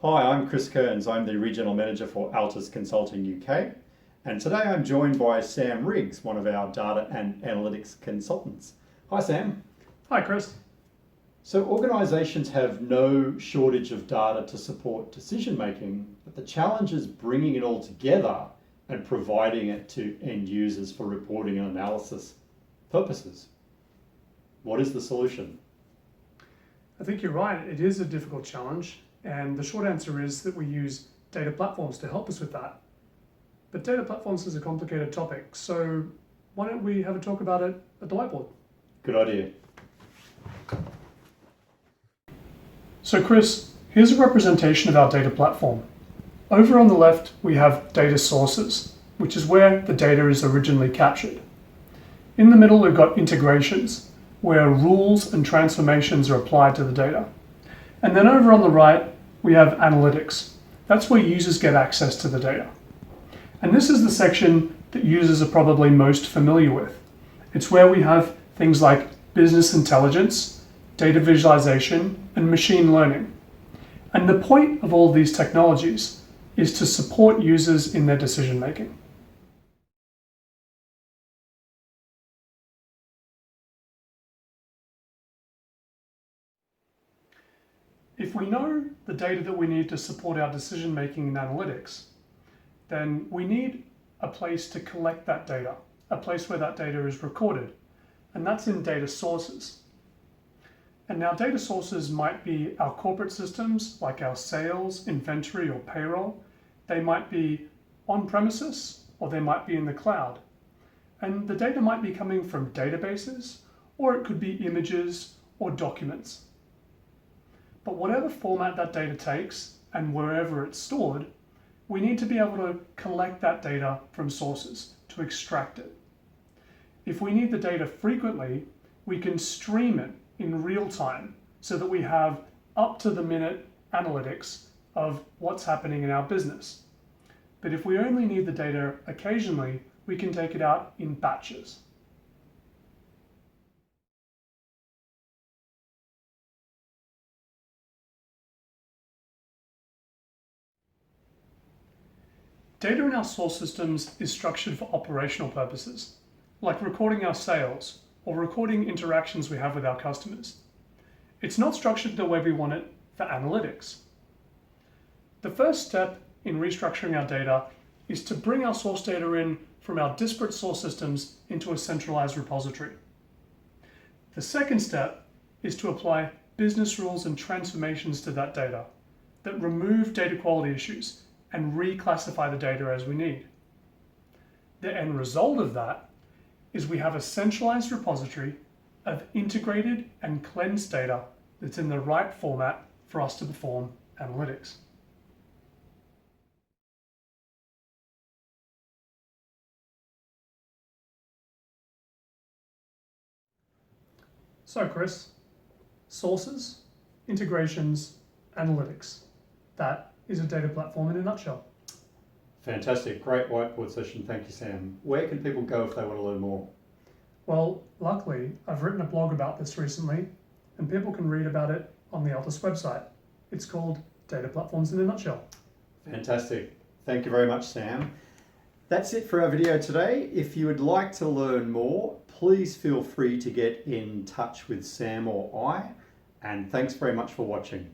Hi, I'm Chris Kearns. I'm the Regional Manager for Altis Consulting UK. And today I'm joined by Sam Riggs, one of our data and analytics consultants. Hi, Sam. Hi, Chris. So organisations have no shortage of data to support decision making, but the challenge is bringing it all together and providing it to end users for reporting and analysis purposes. What is the solution? I think you're right. It is a difficult challenge. And the short answer is that we use data platforms to help us with that. But data platforms is a complicated topic. So why don't we have a talk about it at the whiteboard? Good idea. So Chris, here's a representation of our data platform. Over on the left, we have data sources, which is where the data is originally captured. In the middle, we've got integrations, where rules and transformations are applied to the data. And then over on the right, we have analytics. That's where users get access to the data. And this is the section that users are probably most familiar with. It's where we have things like business intelligence, data visualization, and machine learning. And the point of all of these technologies is to support users in their decision making. If we know the data that we need to support our decision making in analytics, then we need a place to collect that data, a place where that data is recorded, and that's in data sources. And now data sources might be our corporate systems, like our sales, inventory, or payroll. They might be on premises, or they might be in the cloud. And the data might be coming from databases, or it could be images or documents. But whatever format that data takes and wherever it's stored, we need to be able to collect that data from sources to extract it. If we need the data frequently, we can stream it in real time so that we have up-to-the-minute analytics of what's happening in our business. But if we only need the data occasionally, we can take it out in batches. Data in our source systems is structured for operational purposes, like recording our sales or recording interactions we have with our customers. It's not structured the way we want it for analytics. The first step in restructuring our data is to bring our source data in from our disparate source systems into a centralized repository. The second step is to apply business rules and transformations to that data that remove data quality issues and reclassify the data as we need. The end result of that is we have a centralized repository of integrated and cleansed data that's in the right format for us to perform analytics. So Chris, sources, integrations, analytics. That is a data platform in a nutshell. Fantastic, great whiteboard session. Thank you, Sam. Where can people go if they want to learn more? Well, luckily, I've written a blog about this recently, and people can read about it on the Altis website. It's called Data Platforms in a Nutshell. Fantastic. Thank you very much, Sam. That's it for our video today. If you would like to learn more, please feel free to get in touch with Sam or I, and thanks very much for watching.